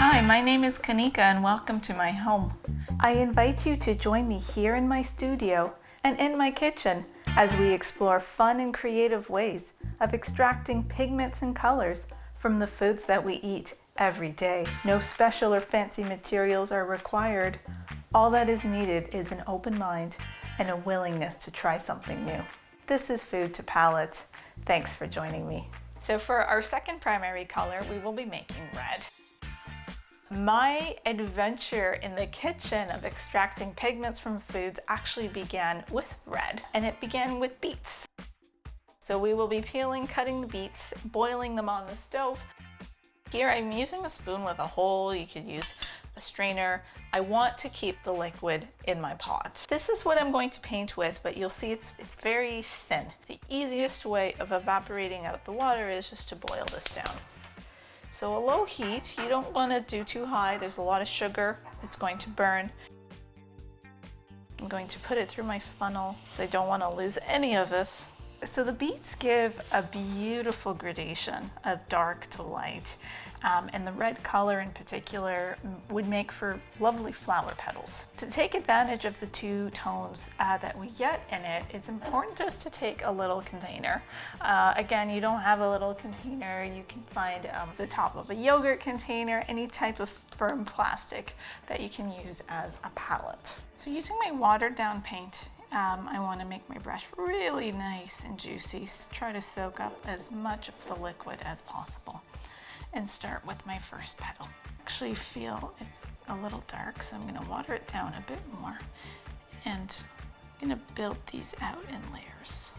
Hi, my name is Kanika and welcome to my home. I invite you to join me here in my studio and in my kitchen as we explore fun and creative ways of extracting pigments and colors from the foods that we eat every day. No special or fancy materials are required. All that is needed is an open mind and a willingness to try something new. This is Food to Palate. Thanks for joining me. So for our second primary color, we will be making red. My adventure in the kitchen of extracting pigments from foods actually began with red, and it began with beets. So we will be peeling, cutting the beets, boiling them on the stove. Here I'm using a spoon with a hole. You could use a strainer. I want to keep the liquid in my pot. This is what I'm going to paint with, but you'll see it's very thin. The easiest way of evaporating out the water is just to boil this down. So a low heat, you don't want to do too high. There's a lot of sugar. It's going to burn. I'm going to put it through my funnel because I don't want to lose any of this. So the beets give a beautiful gradation of dark to light, and the red color in particular would make for lovely flower petals. To take advantage of the two tones that we get in it, it's important just to take a little container. Again, you don't have a little container, you can find the top of a yogurt container, any type of firm plastic that you can use as a palette. So using my watered down paint, I want to make my brush really nice and juicy. Try to soak up as much of the liquid as possible and start with my first petal. Actually feel it's a little dark, so I'm going to water it down a bit more and I'm going to build these out in layers.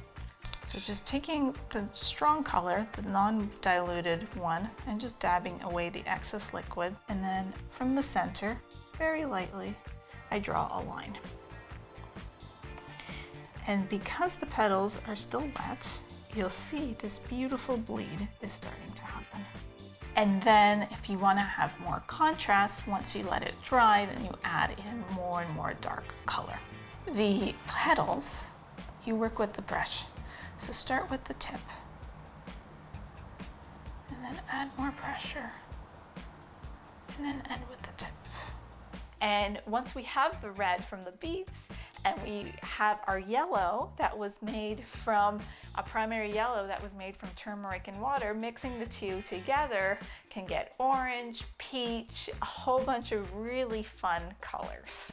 So just taking the strong color, the non-diluted one, and just dabbing away the excess liquid, and then from the center, very lightly, I draw a line. And because the petals are still wet, you'll see this beautiful bleed is starting to happen. And then if you want to have more contrast, once you let it dry, then you add in more and more dark color. The petals, you work with the brush. So start with the tip, and then add more pressure, and then end with the tip. And once we have the red from the beets, and we have our yellow that was made from a primary yellow that was made from turmeric and water, mixing the two together can get orange, peach, a whole bunch of really fun colors.